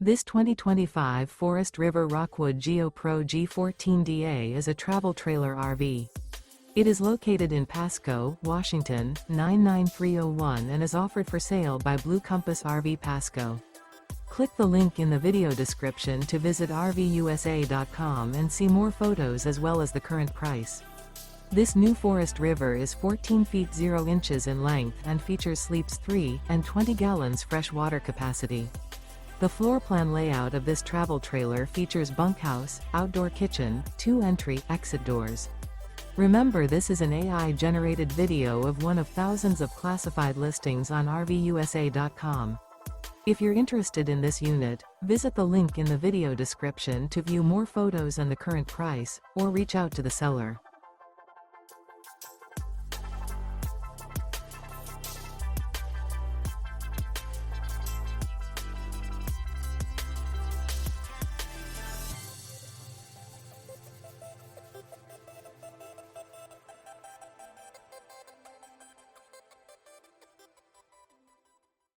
This 2025 Forest River Rockwood Geo Pro G14DA is a travel trailer RV. It is located in Pasco, Washington, 99301 and is offered for sale by Blue Compass RV Pasco. Click the link in the video description to visit RVUSA.com and see more photos as well as the current price. This new Forest River is 14 feet 0 inches in length and features sleeps 3 and 20 gallons fresh water capacity. The floor plan layout of this travel trailer features bunkhouse, outdoor kitchen, 2 entry/exit doors. Remember, this is an AI-generated video of one of thousands of classified listings on RVUSA.com. If you're interested in this unit, visit the link in the video description to view more photos and the current price, or reach out to the seller.